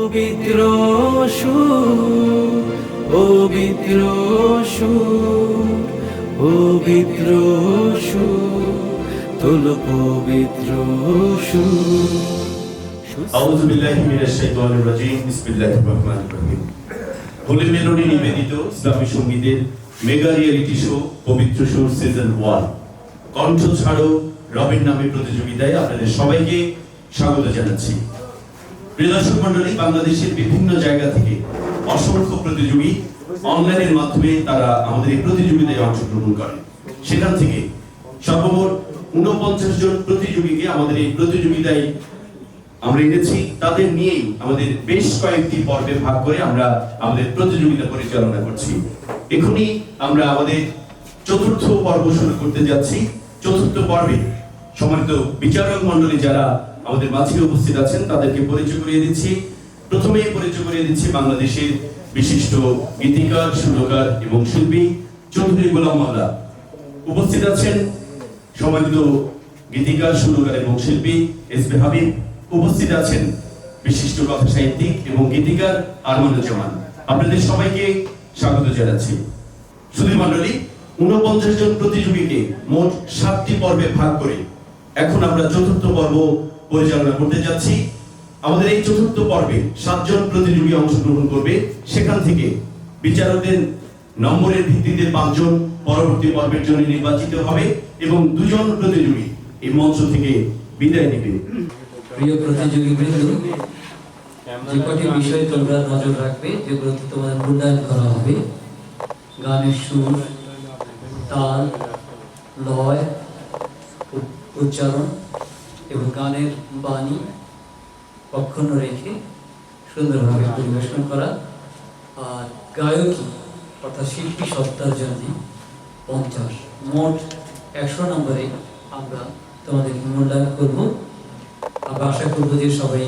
পবিত্র সুর, পবিত্র সুর, পবিত্র সুর, তোলো পবিত্র সুর। আউযু বিল্লাহি মিনাশ শাইতানির রাজীম। বিসমিল্লাহির রহমানির রহিম। হোলি মেলোডি নিবেদিত ইসলামী সঙ্গীতের মেগা রিয়েলিটি শো পবিত্র সুর সিজন 1 কণ্ঠ ছাড়ো রবির নামে প্রতিযোগিতায় আপনাদের সবাইকে স্বাগত জানাচ্ছি। প্রিয় দর্শক মণ্ডলী, বাংলাদেশের বিভিন্ন জায়গা থেকে অসংখ্য প্রতিযোগী অনলাইনের মাধ্যমে তারা আমাদের এই প্রতিযোগিতায় অংশগ্রহণ করেন। সেখান থেকে সর্বমোট 49 জন প্রতিযোগীকে আমাদের এই প্রতিযোগিতায় আমরা এনেছি। তাদের নিয়েই আমাদের বেশ কয়েকটি পর্বে ভাগ করে আমরা আমাদের প্রতিযোগিতা পরিচালনা করছি। এখনই আমরা আমাদের চতুর্থ পর্ব শুরু করতে যাচ্ছি। চতুর্থ পর্বে সম্মানিত বিচারক মণ্ডলী যারা আমাদের মাঝে উপস্থিত আছেন তাদেরকে পরিচয় করিয়ে দিচ্ছি। প্রথমেই পরিচয় করিয়ে দিচ্ছি বাংলাদেশের বিশিষ্ট গীতিকার, সুরকার এবং শিল্পী চৌধুরী গোলাম মাওলা। উপস্থিত আছেন সম্মানিত গীতিকার, সুরকার এবং শিল্পী এসবি হাবিব। উপস্থিত আছেন বিশিষ্ট কথা সাহিত্যিক এবং গীতিকার আরমানুজ্জামান। আপনাদের সবাইকে স্বাগত জানাচ্ছি। সুধী মণ্ডলী, 49 জন প্রতিযোগীকে মোট 7টি পর্বে ভাগ করে এখন আমরা চতুর্থ পর্ব পরিচালনা করতে যাচ্ছি। আমাদের এই চতুর্থ পর্বে 7 জন প্রতিযোগী অংশগ্রহণ করবে। সেখান থেকে বিচারকদের নম্বরের ভিত্তিতে 5 জন পরবর্তী পর্বের জন্য নির্বাচিত হবে এবং 2 জন প্রতিযোগী এই মঞ্চ থেকে বিদায় নেবে। প্রিয় প্রতিযোগীবৃন্দ, যে কটি বিষয় তোমরা নজর রাখবে, যেগুলোতে তোমাদের মূল্যায়ন করা হবে: গানের সুর, তাল, লয়, উচ্চারণ এবং গানের বাণী অক্ষুণ্ণ রেখে সুন্দরভাবে পরিবেশন করা, আর গায়কী অর্থাৎ শিল্পী সত্তার জন্য 50। মোট 100 নম্বরে আমরা তোমাদেরকে মূল্যায়ন করব। আমরা আশা করবো যে সবাই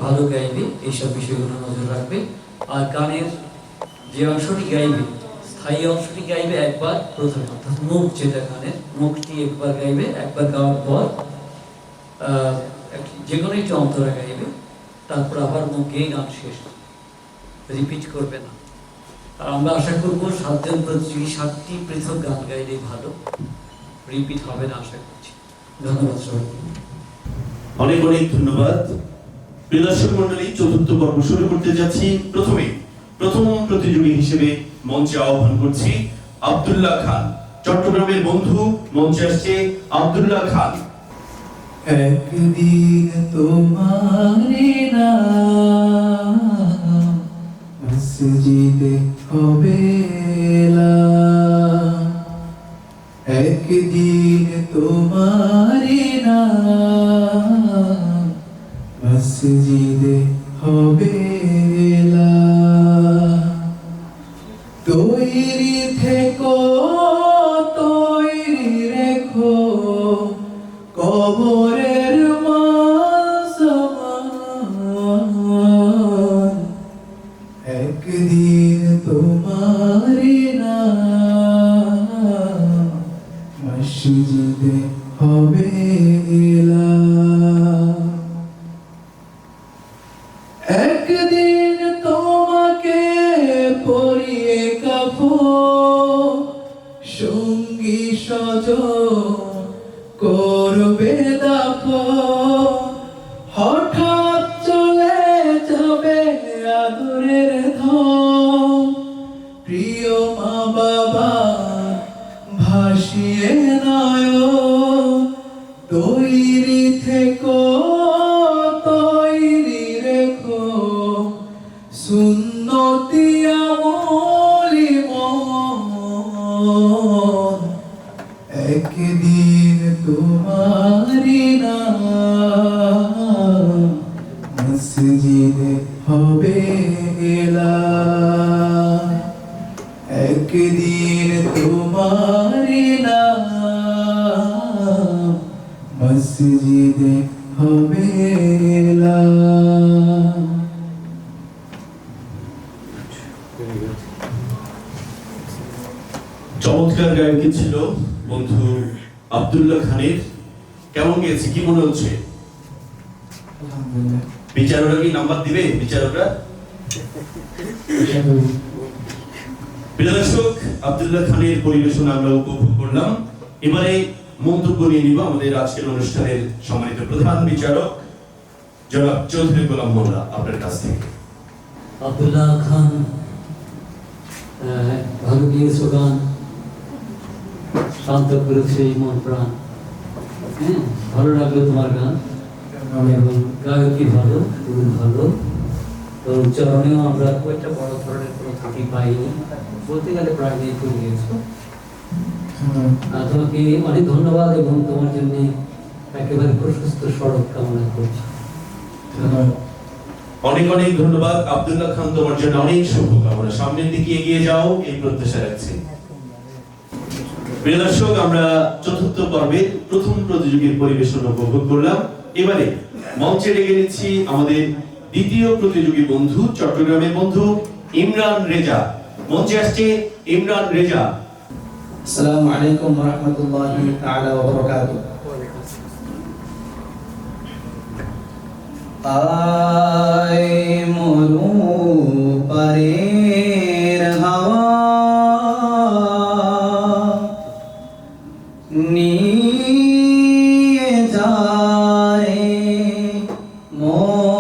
ভালো গাইবে, এইসব বিষয়গুলো নজর রাখবে। আর গানের যে অংশটি গাইবে, স্থায়ী অংশটি গাইবে একবার প্রথমে, অর্থাৎ মুখ, যেটা গানের মুখটি একবার গাইবে। একবার গাওয়ার পর যে কোনো একটি অন্তরা গাইবে, তারপর আবার মুখ গেয়ে গান শেষ, রিপিট করবে না। আর আমরা আশা করবো 7 জন প্রতিযোগী 7টি পৃথক গান গাইলেই ভালো, রিপিট হবে না আশা করছি। ধন্যবাদ সবাইকে। অনেক অনেক ধন্যবাদ। প্রিয় দর্শক মণ্ডলী, চতুর্থ পর্ব শুরু করতে যাচ্ছি। প্রথম প্রতিযোগী হিসেবে মঞ্চে আহ্বান করছি আব্দুল্লাহ খান। চট্টগ্রামের বন্ধু, মঞ্চে আসছে আব্দুল্লাহ খান। একদিন তোমারে নাম মসজিদে হবে এলান, একদিন তোমারে নাম মসজিদে হবে এলান। তৈরি থেকো, তৈরি রেখো কবরের মাসমান, একদিন তোমারি নাম মসজিদে হবে এলান। একদিন তোমাকে পরিয়ে কাফন, সঙ্গী সজন করবে দাফন, হঠাৎ চলে যাবে আদরের ধন, প্রিয় মা বাবা ভাসিয়ে নয়ন। তৈরি থেকো, তৈরি রেখো সুন্নতি আমলি মন, একদিন তোমারি নাম মসজিদে হবে এলান, একদিন তোমারি নাম মসজিদে হবে এলান। চমৎকার গায়কী ছিল বন্ধু আব্দুল্লাহ খানের। কেমন গেছে, কি মনে হচ্ছে? আলহামদুলিল্লাহ। বিচারকরা কি নাম্বার দিবে? বিচারকরা প্রিয় দর্শক, আব্দুল্লাহ খানের পরিবেশনা আমরা উপভোগ করলাম। এবারে মন্তব্য নিয়ে নিব আমাদের আজকের অনুষ্ঠানের সম্মানিত প্রধান বিচারক জনাব চৌধুরী গোলাম মোল্লা, আপনার কাছ থেকে। আব্দুল্লাহ খান ভালো গিয়েছো গান, শান্ত করেছে এই মন প্রাণ। হ্যাঁ, ভালো লাগলো তোমার গান, এবং গায়কই ভালো, তুমি ভালো। তো উচ্চারণেও আমরা খুব একটা বড় ধরনের কোনো ত্রুটি পাইনি, বলতে গেলে প্রায় নেই করে গিয়েছো। তোমাকে অনেক ধন্যবাদ এবং তোমার জন্য একেবারে প্রশস্ত সড়ক কামনা করছি। অনেক অনেক ধন্যবাদ আব্দুল্লাহ খান, তোমার জন্য অনেক শুভকামনা। সামনের দিকে এগিয়ে যাও এই প্রত্যাশা রাখছি। প্রিয় দর্শক, আমরা চতুর্থ পর্বের প্রথম প্রতিযোগীর পরিবেশনা উপভোগ করলাম। এবারে মঞ্চে ডেকে নিচ্ছি আমাদের দ্বিতীয় প্রতিযোগী বন্ধু, চট্টগ্রামের বন্ধু ইমরান রেজা। মঞ্চে আসছে ইমরান রেজা। আসসালামু আলাইকুম ওয়া রাহমাতুল্লাহি তাআলা ওয়া বারাকাতুহু। আয় মরু পারের হাওয়া নিয়ে যায় মদিনায়,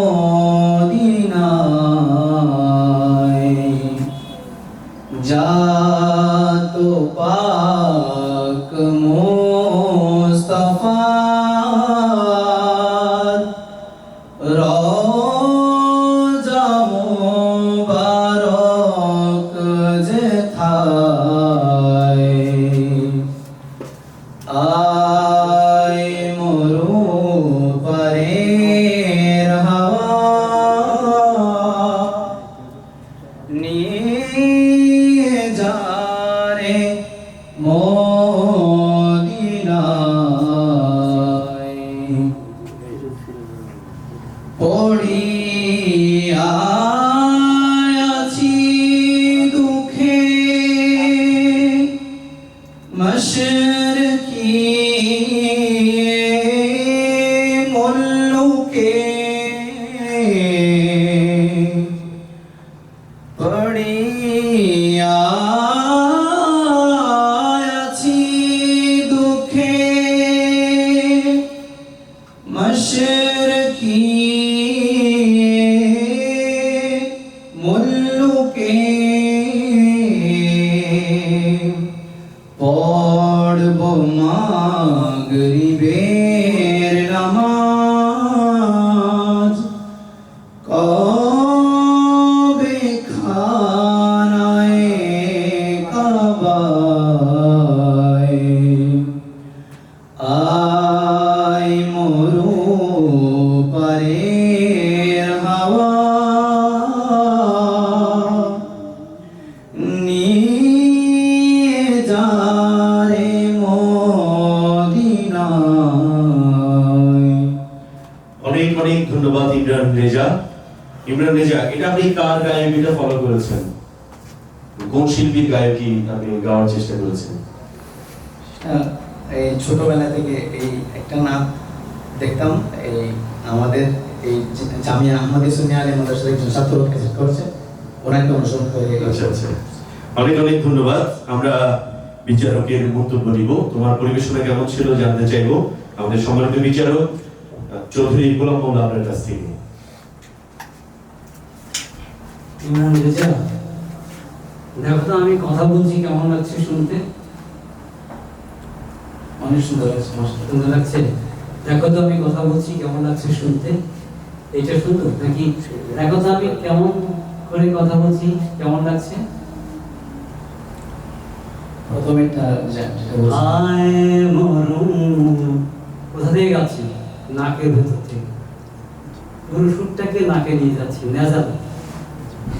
जात पाक मुस्तफा रोजा मुबारक जेथाय, आय मरु परेर हावा নিয়ে যারে মদিনায়, পড়িয়া আছি দুঃখে মশরকি মুল্লুকে, পড়িয়া আছি দুঃখে মশরকি মুল্লুকে, পড়ব মাগরিবের নামাজ, কবে খানায়ে কাবায়, আয় মরু পারের হাওয়া নিয়ে যারে মদিনায়। অনেক অনেক ধন্যবাদ ইমরান রেজা। ইমরান রেজা, এটা আপনি কার গায়কিটা ফলো করেছেন? কোন শিল্পীর গায়কি আপনি গাওয়ার চেষ্টা করেছেন? এই ছোটবেলা থেকে এই একটা নাচ দেখতাম, এই আমাদের এই জামিয়া আহমদ সুন্নি আলী মাদ্রাসার একজন ছাত্র ক্যাসেট করছে, ওনাকে অনুসরণ করে। আচ্ছা আচ্ছা, অনেক অনেক ধন্যবাদ। আমরা বিচারকের মন্তব্য নিব। তোমার পরিবেশনা কেমন ছিল জানতে চাইবো আমাদের সম্মানিত বিচারক চৌধুরী গোলাম মোল্লা আপনার কাছ থেকে। ইমরান রেজা, দেখো তো আমি কথা বলছি কেমন লাগছে শুনতে? অনেক সুন্দর লাগছে, মাশাআল্লাহ। সুন্দর লাগছে? দেখো তো আমি কথা বলছি কেমন লাগছে শুনতে? এটা সুন্দর নাকি? দেখো তো আমি কেমন করে কথা বলছি কেমন লাগছে? প্রথমে আয় মরু, কোথা থেকে গাচ্ছি? নাকের ভেতর থেকে। পুরো সুরটাকে নাকে নিয়ে যাচ্ছি, নেজাল।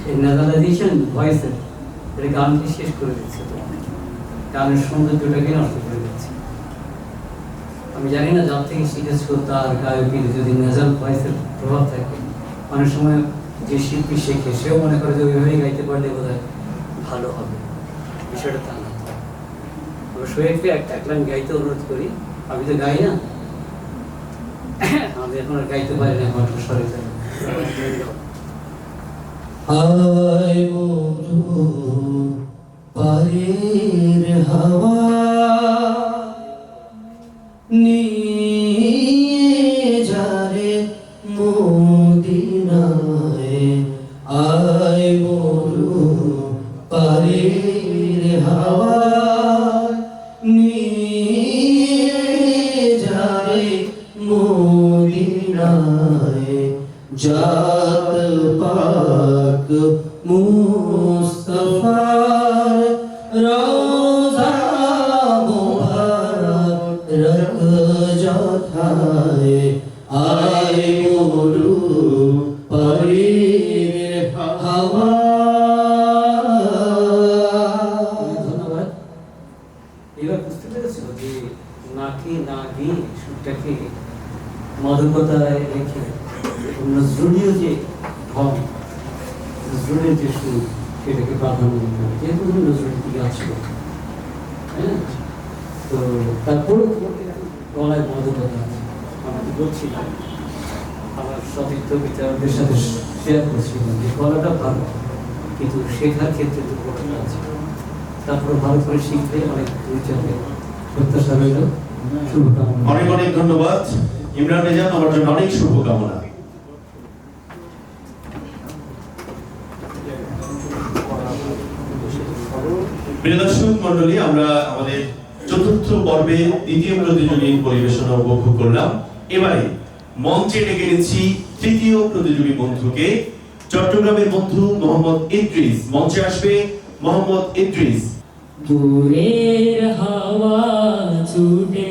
এই নেজালাইজেশন ভয়েসের, এটা গানকে শেষ করে দিচ্ছে, গানের সৌন্দর্যটাকে নষ্ট করে দিচ্ছে। আমি জানি না যার থেকে শিখেছো তার গায়কের যদি নেজাল ভয়েসের প্রভাব থাকে, অনেক সময় যে শিল্পী শেখে সেও মনে করে যে ওইভাবেই গাইতে পারলে বোধহয় ভালো হবে। বিষয়টা তা না। শোয়েবকে এক লাইন গাইতে অনুরোধ করি। আমি তো গাই না, আমি এখন আর গাইতে পারি না, কণ্ঠস্বরে যাই। আয় মরু পারের হাওয়া নিয়ে যারে মদিনায় আয় মরু পারের হাওয়া নিয়ে যারে মদিনায় জাত পাক মুস্তফার রওজা মুবারক যথায় আয় মরু পারের হাওয়া। ধন্যবাদ। এবার বুঝতে পেরেছো যে নাকি না গিয়ে সুরটাকে মাদকতায় রেখে নজরুলীয় যে ঢং, নজরুলের যে সুর, সেটাকে প্রাধান্য দিতে হবে, যেহেতু তুমি নজরুলের দিকে আছো। হ্যাঁ, তো তারপরে গলায় মাদকতা আছে। আমাকে বলছিলাম, আমার সতীর্থ বিচারকদের সাথে শেয়ার করছিলাম যে গলাটা ভালো, কিন্তু শেখার ক্ষেত্রে দুর্ঘটনা আছে। তারপরে ভালো করে শিখলে অনেক দূর যাবে। প্রত্যাশা রইল, শুভকামনা। অনেক অনেক ধন্যবাদ ইমরান রেজা, আমার জন্য অনেক শুভকামনা। প্রিয় দর্শক মন্ডলী, আমরা আমাদের চতুর্থ পর্বে দ্বিতীয় প্রতিযোগী পরিবেশনা উপভোগ করলাম। এবারে মঞ্চে ডেকে এনেছি তৃতীয় প্রতিযোগী বন্ধুকে, চট্টগ্রামের বন্ধু মোহাম্মদ ইদ্রিস। মঞ্চে আসবে মোহাম্মদ ইদ্রিস। দূরের হাওয়া ছুটে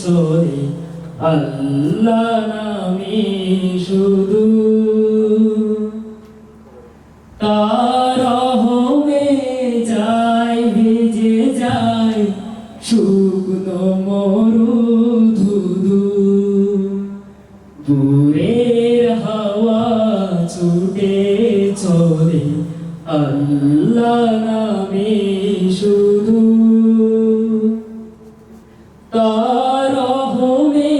চলে আল্লাহ নামে শুধু, তার রহমে যায় ভিজে যায় শুকনো মরুধুধু। দূরের হাওয়া ছুটে চলে আল্লাহ নামে শুধু, তার রহমে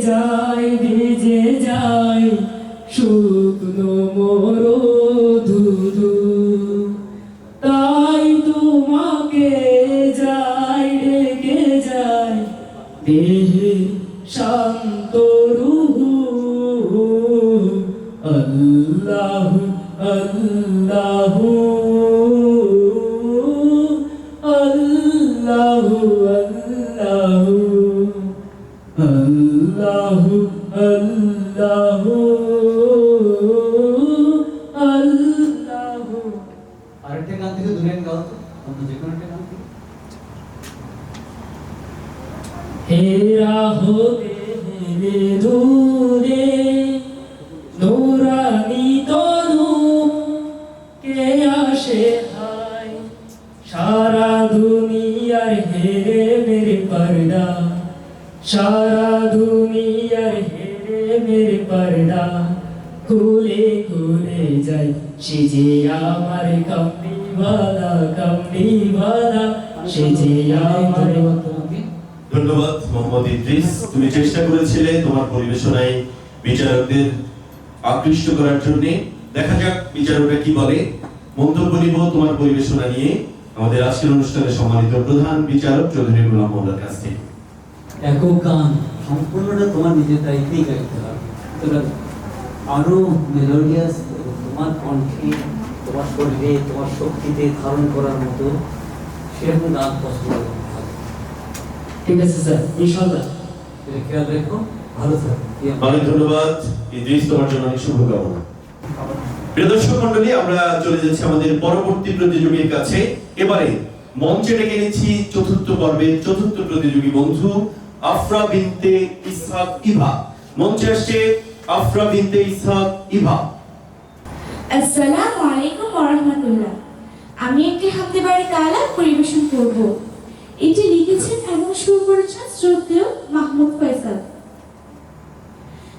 যায় ভিজে যায় শুকনো মরুধুধু। তাই তোমাকে যাই ডেকে যায় দেহে শান্ত রুহু। আল্লাহু আল্লাহু আল্লাহু আল্লাহু আল্লাহু আল্লাহু আল্লাহু। আরেকটা গান থেকে দুলেন গাও তো, অন্য যে কোনো একটা গান থেকে। হেরা হতে হেরে দূরে নুরানি তনু কে আসে হায়, সারা দুনিয়ার হেরে মেরে পর্দা, সারা দুনিয়ার হেরে মেরে পর্দা খুলে খুলে যায় সে যে আমার কামলিওয়ালা সে যে আমার। ধন্যবাদ মোহাম্মদ ইদ্রিস, তুমি চেষ্টা করেছিলে তোমার পরিবেশনায় বিচারকদের আকৃষ্ট করার জন্য। দেখা যাক বিচারকরা কি বলে। মন্তব্য নিব তোমার পরিবেশনা নিয়ে আমাদের আজকের অনুষ্ঠানের সম্মানিত প্রধান বিচারক চৌধুরী গোলাম মোল্লার কাছ থেকে। একক গান সম্পূর্ণটা তোমার নিজের দায়িত্বেই গাইতে হবে, সুতরাং আরো মেলোডিয়াস তোমার কণ্ঠে, তোমার শরীরে, তোমার শক্তিতে ধারণ করার মতো সেরকম গান পছন্দ করতে হবে। ঠিক আছে স্যার, ইনশাআল্লাহ। এটা খেয়াল রেখো, ভালো থাকো। অনেক ধন্যবাদ ইদ্রিস, তোমার জন্য অনেক শুভকামনা। প্রিয় দর্শক মণ্ডলী, আমরা চলে যাচ্ছি আমাদের পরবর্তী প্রতিযোগীর কাছে। এবারে মঞ্চে ডেকে এনেছি চতুর্থ পর্বের চতুর্থ প্রতিযোগী বন্ধু আফরা বিনতে ইসহাক ইভা। মঞ্চে আসছে আফরা বিনতে ইসহাক ইভা। আসসালামু আলাইকুম ওয়া রাহমাতুল্লাহ। আমি একটি হামদে বাড়ি তালাত পরিবেশন করব। এটি লিখেছেন এবং সুর করেছেন শ্রদ্ধেয় মাহমুদ ফয়সাল।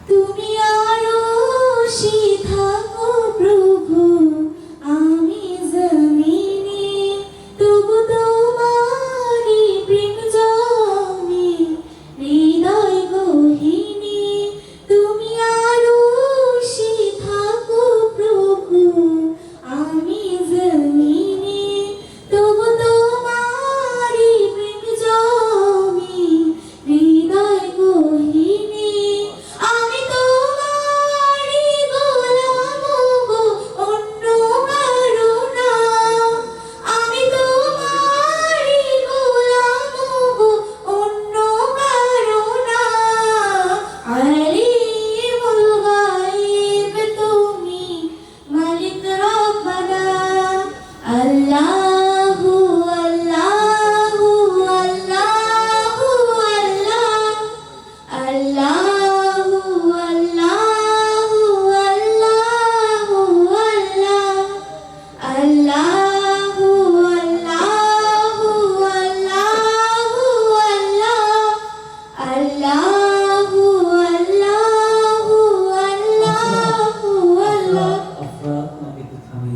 তুমি আরশে থাকো প্রভু, আমি জমিনে, তবু তোমারই প্রেম জমে হৃদয় গহীনে। তুমি আরশে থাকো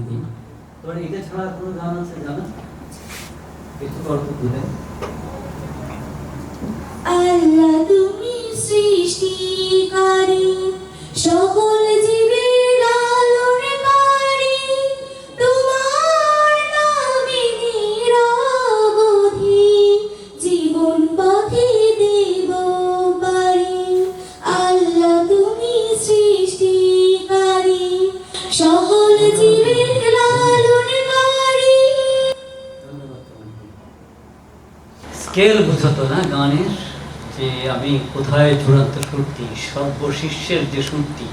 দিই। তোমার এটা ছাড়া আর কোনো গান আছে জানো? একটু করো তো দূরে। আল্লাহ তুমি সৃষ্টিকারী, সকল জীবের লালনকারী, তোমার নামে নিরবধি জীবন পথে দেব পারি। আল্লাহ তুমি সৃষ্টিকারী, সকল জীবের লালনকারী। ধন্যবাদ তোমাকে। স্কেল বোঝাতো না গানের, যে আমি কোথায় চূড়ান্ত সুরটি, সর্বশিষ্যের যে সুরটি,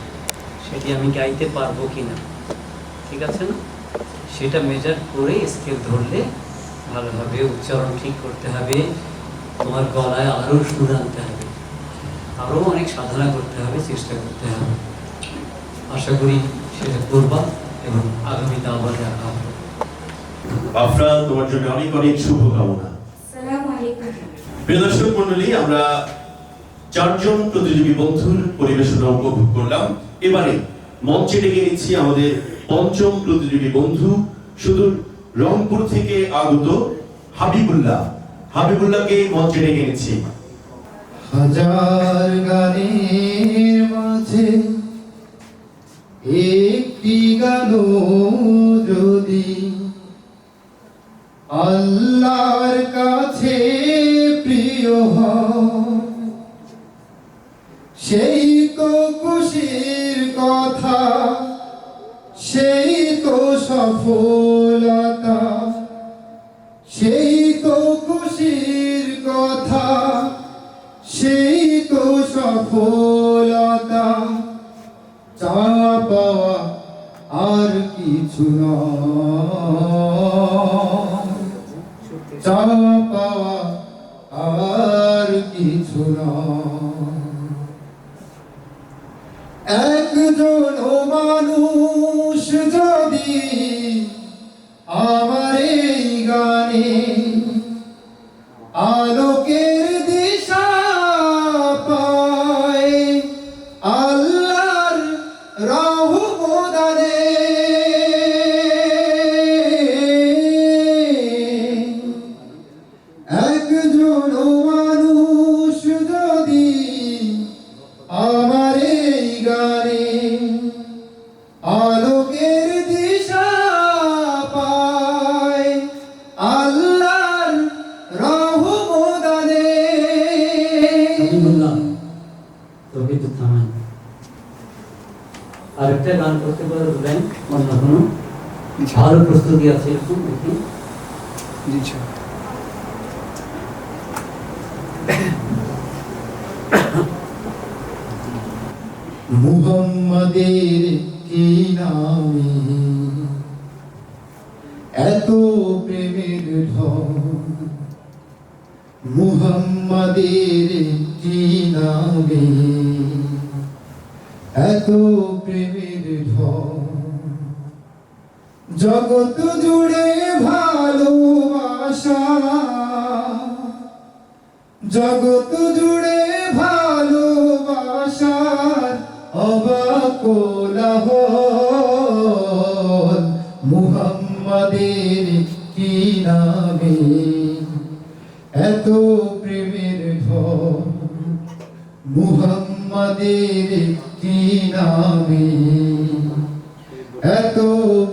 সেটি আমি গাইতে পারবো কিনা, ঠিক আছে না? সেটা মেজার করে স্কেল ধরলে ভালোভাবে উচ্চারণ ঠিক করতে হবে, তোমার গলায় আরও সুর আনতে হবে, আরও অনেক সাধনা করতে হবে, চেষ্টা করতে হবে। আশা করি সেটা করবা এবং আগামীতে আবার দেখা হবে। আফরা, তোমার জন্য অনেক অনেক শুভকামনা। আসসালামু আলাইকুম। প্রিয় দর্শক মন্ডলী, আমরা চারজন প্রতিযোগী বন্ধুর পরিবেশনা উপভোগ করলাম। এবারে মঞ্চে ডেকে নিচ্ছি আমাদের পঞ্চম প্রতিযোগী বন্ধু, সুদূর রংপুর থেকে আগত হাবিবুল্লাহ। হাবিবুল্লাহকে মঞ্চে ডেকে নিচ্ছি। হাজার গানের মাঝে একটি গানও যদি আল্লাহর কাছে প্রিয় হয়, সেই তো খুশির কথা, সেই তো সফলতা, সেই তো খুশির কথা, সেই তো সফলতা। চাওয়া পাওয়া আর কিছু নয়, চাওয়া পাওয়া আর কিছু নয়। একজন মানুষ যদি আমার এই গানে আলোকের দিশা পায়, আল্লাহর রহমতে একজন মানুষ যদি আমার এই গানে আলোকের দিশা পায়, আল্লাহর রহমতে। বললাম তোকে তো থামান। আরেকটা গান করতে পারবেন অন্য কোনো ভালো প্রস্তুতি আছে এরকম দেখি? মুহাম্মাদের কি নামে এত প্রেমের ঢল, মুহাম্মাদের কি নামে এত প্রেমের ঢল। জগৎ জুড়ে ভালোবাসা, জগৎ জুড়ে ভালোবাসার অবাক কোলাহল, মুহাম্মাদের কি নামে এত প্রেমের ঢল, মুহাম্মাদের কি নামে এত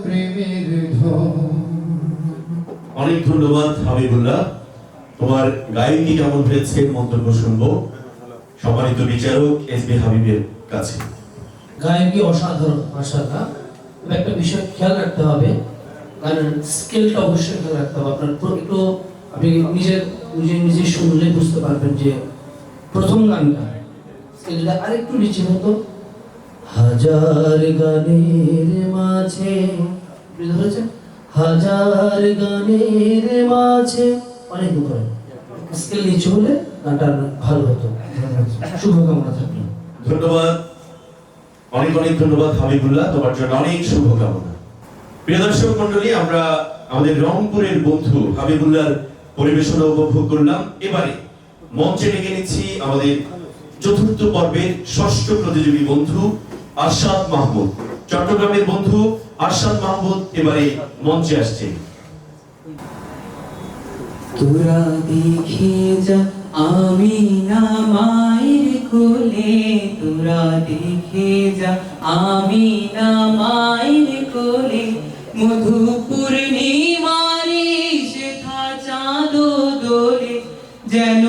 প্রেমের ঢল। অনেক ধন্যবাদ হাবিবুল্লাহ। তোমার গায়কি কেমন হয়েছে মন্তব্য শুনবো সম্মানিত বিচারক এসবি হাবিবের কাছে। গায়কি অসাধারণ, মাশাআল্লাহ। তবে একটা বিষয় খেয়াল রাখতে হবে, গানের স্কেলটা অবশ্যই খেয়াল রাখতে হবে। আপনার একটু আপনি নিজে শুনলে বুঝতে পারবেন যে প্রথম গানটা স্কেলটা আরেকটু নিচে হতো। হাজার গানের মাঝে, বুঝতে পেরেছেন? হাজার গানের মাঝে অনেক উপরে স্কেল নিচে হলে গানটা ভালো হতো। শুভকামনা থাকলো। ধন্যবাদ, অনেক অনেক ধন্যবাদ হাবিবুল্লাহ, তোমার জন্য অনেক শুভকামনা। প্রিয় দর্শক মন্ডলী, আমরা আমাদের রংপুরের বন্ধু হাবিবুল্লাহর পরিবেশনা উপভোগ করলাম। এবারে মঞ্চে ডেকে নিচ্ছি আমাদের চতুর্থ পর্বের ষষ্ঠ প্রতিযোগী বন্ধু আরশাদ মাহমুদ। চট্টগ্রামের বন্ধু আরশাদ মাহমুদ এবারে মঞ্চে আসছে। তোরা দেখে যা আমি না মায়ের কোলে, তোরা দেখে যা আমি না মায়ের কোলে, মধু পূর্ণিমারে শেখা চাঁদ দোলে, যেন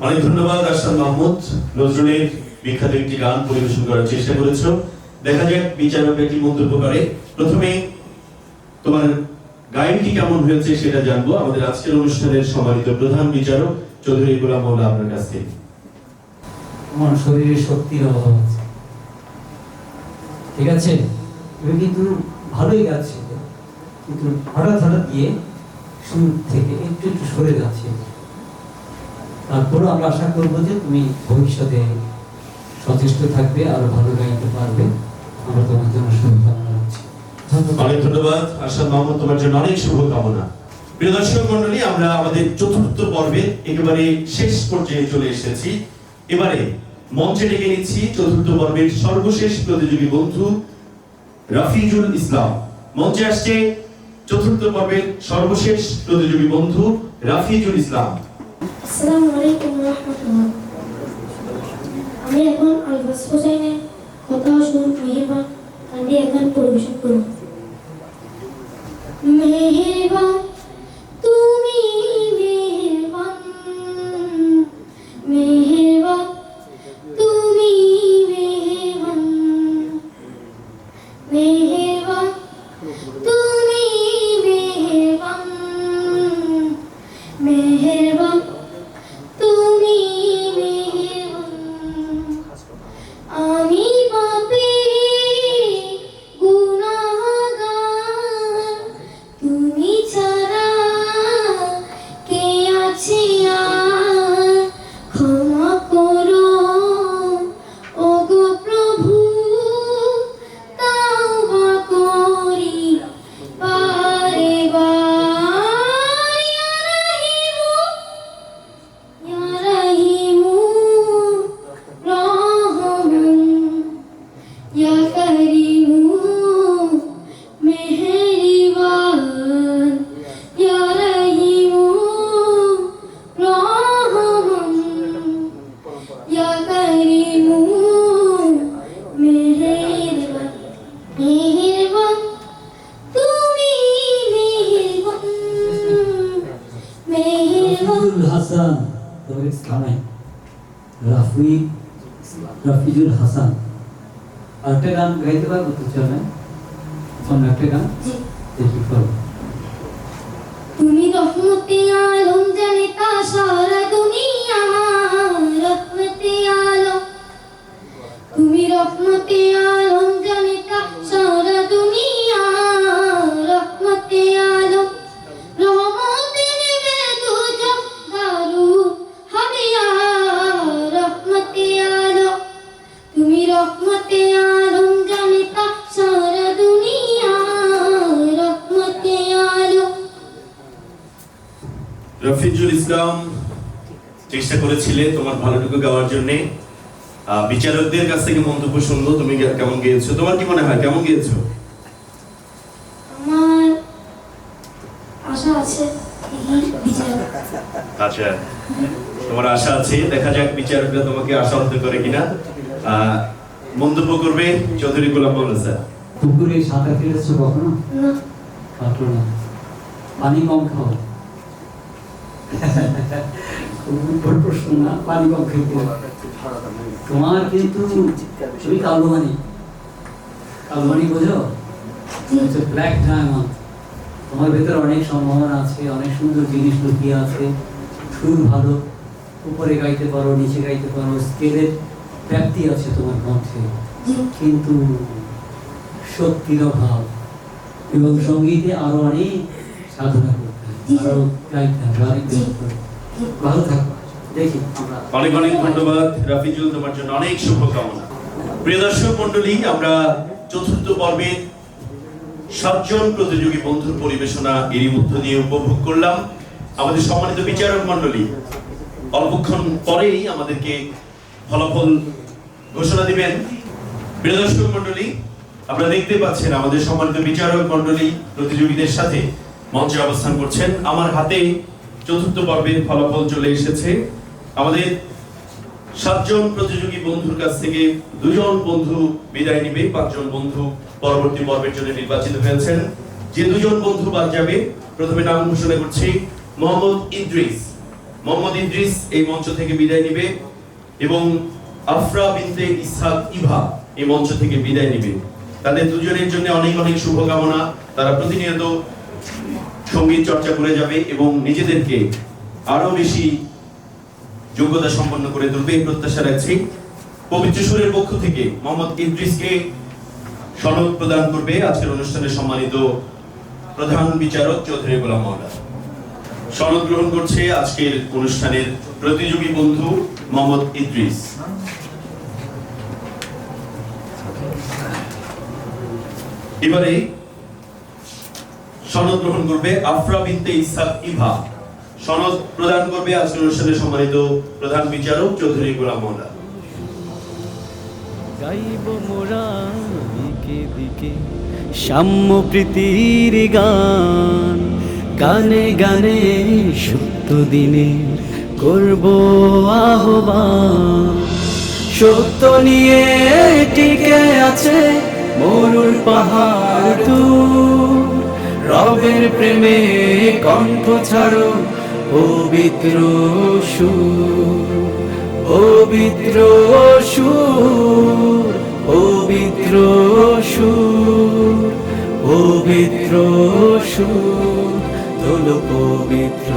অনেক ধন্যবাদ আরশাদ মাহমুদ। নজরুলের বিখ্যাত একটি গান পরিবেশন করার চেষ্টা করেছো। দেখা যাক বিচারক কি মন্তব্য করে। প্রথমে তোমার গায়নটি কেমন হয়েছে সেটা জানবো আমাদের আজকের অনুষ্ঠানের সম্মানিত প্রধান বিচারক চৌধুরী গোলাম মাওলা আপনার কাছ থেকে। আমার শরীরে শক্তির অভাব আছে, ঠিক আছে? তুমি কিন্তু ভালোই গাচ্ছি, কিন্তু হঠাৎ হঠাৎ গিয়ে সুর থেকে একটু একটু সরে যাচ্ছে। তারপরও আমরা আশা করবো যে তুমি ভবিষ্যতে সচেষ্ট থাকবে, আরো ভালো গাইতে পারবে। আমরা তোমার জন্য শুভকামনা রাখছি। অনেক ধন্যবাদ আরশাদ মাহমুদ, তোমার জন্য অনেক শুভকামনা। প্রিয় দর্শক মণ্ডলী, আমরা আমাদের চতুর্থ পর্বে একেবারে শেষ পর্যায়ে চলে এসেছি। এবারে মঞ্চে ডেকে নিচ্ছি চতুর্থ পর্বের সর্বশেষ প্রতিযোগী বন্ধু রাফিজুল ইসলাম। মঞ্চে আসছে চতুর্থ পর্বের সর্বশেষ প্রতিযোগী বন্ধু রাফিজুল ইসলাম। আসসালামু আলাইকুম ওয়া রাহমাতুল্লাহ। আমি এখন আলবাস হোসেনের কথা সুর মেহেরবান গানটি এখন পরিবেশন করব। মেহেরবান তুমি মেহেরবান, মেহেরবান তুমি মেহেরবান, মেহেরবান তুমি মেহেরবান, মেহেরবান তুমি মেহেরবান। আমি পাপী গুনাহগার, তুমি ছাড়া কে আছে আর? ক্ষমা করো ওগো প্রভু, তাওবা করি বারে বার। ইয়া রাহিমু রহমান, ইয়া কারিমু মেহেরবান, ইয়া রাহিমু রহমান, ইয়া কারিমু মেহেরবান। মেহেরবান তুমি মেহেরবান, মেহেরবান। রাফিজুল হাসান, তবে ইসলামে রাফিজুল হাসান। আরেকটা গান গাইতে পারবো তো? চলে অন্য একটা গান জি। দেখি করো। তুমি রহমতে আলম জনতা সারা দুনিয়া, রহমতে আলম। তুমি রহমতে আলম জনতা সারা দুনিয়া, রহমতে আলম। রহমতে নেবে তুজো দারু হাদিয়া, রহমতে আলম। তুমি রহমতে আলম জনতা সারা দুনিয়া, রহমতে আলম। রাফিজুল ইসলাম চেষ্টা করেছিলে তোমার ভালোটুকু গাওয়ার জন্য। বিচারকদের কাছ থেকে মন্তব্য শুনবো, তুমি কেমন গেয়েছো, তোমার কি মনে হয় কেমন গেয়েছো? আমার আশা আছে এই বিচারক। আচ্ছা, তোমার তোমার আশা আছে, দেখা যাক বিচারকরা তোমাকে আশাহত করে কিনা। মন্তব্য করবে চৌধুরী গোলাম মোল্লা স্যার। পুকুরে সাঁতার কেটেছো কখনো? না। কাটো না, পানি কম খাও। খুব বড় প্রশ্ন না, পানি কম খেতে। তোমার কিন্তু তুমি কালবানি, কালবানি বোঝো? Black diamond. তোমার ভেতরে অনেক সম্ভাবনা আছে, অনেক সুন্দর জিনিস লুকিয়ে আছে। সুর ভালো, উপরে গাইতে পারো, নিচে গাইতে পারো, স্কেলের ব্যাপ্তি আছে তোমার কণ্ঠে, কিন্তু শক্তির অভাব এবং সঙ্গীতে আরো অনেক সাধনা করতে হবে, আরো গাইতে হবে, আরেক করতে হবে। ভালো থাকো, দেখি আমরা। অনেক অনেক ধন্যবাদ রাফিজুল, তোমার জন্য অনেক শুভকামনা। প্রিয় দর্শক মন্ডলী, আমরা চতুর্থ পর্বে 7 জন প্রতিযোগী বন্ধুর পরিবেশনা এরই মধ্য দিয়ে উপভোগ করলাম। আমাদের সম্মানিত বিচারক মন্ডলী অল্পক্ষণ পরেই আমাদেরকে ফলাফল ঘোষণা দিবেন। প্রিয় দর্শক মন্ডলী, আমরা দেখতে পাচ্ছেন আমাদের সম্মানিত বিচারক মন্ডলী প্রতিযোগীদের সাথে মঞ্চে অবস্থান করছেন। আমার হাতে চতুর্থ পর্বের ফলাফল চলে এসেছে। আমাদের 7 জন প্রতিযোগী বন্ধুর কাছ থেকে 2 জন বন্ধু বিদায় নিবে, 5 জন বন্ধু পরবর্তী পর্বের জন্য নির্বাচিত হয়েছেন। যে 2 জন বন্ধু বাদ যাবে, প্রথমে নাম ঘোষণা করছি মোহাম্মদ ইদ্রিস। মোহাম্মদ ইদ্রিস এই মঞ্চ থেকে বিদায় নিবে এবং আফরা বিনতে ইসহাক ইভা এই মঞ্চ থেকে বিদায় নিবে। তাদের দুজনের জন্য অনেক অনেক শুভকামনা। তারা প্রতিনিয়ত সঙ্গীত চর্চা করে যাবে এবং নিজেদেরকে আরো বেশি যোগ্যতা সম্পন্ন করে তুলবে এই প্রত্যাশা রাখছি। পবিত্র সুরের পক্ষ থেকে মোহাম্মদ ইদ্রিসকে সনদ প্রদান করবে আজকের অনুষ্ঠানের সম্মানিত প্রধান বিচারক চৌধুরী গোলাম মোল্লা। সনদ গ্রহণ করছে আজকের অনুষ্ঠানের প্রতিযোগী বন্ধু মোহাম্মদ ইদ্রিস। এবারে সনদ গ্রহণ করবে আফরা বিনতে ইসহাক ইভা। সনদ প্রদান করবে আজকের অনুষ্ঠানের সম্মানিত প্রধান বিচারক চৌধুরী গোলাম মোল্লা। গাইব মোরা দিকে দিকে সাম্য প্রীতির গান, গানে গানে সত্য দিনে করব আহ্বান। সত্য নিয়ে টিকে আছে মরুর পাহাড় দূর, রবের প্রেমে কণ্ঠ ছাড়ো পবিত্র সুর, পবিত্র সুর, পবিত্র সুর, পবিত্র সুর, তোলো পবিত্র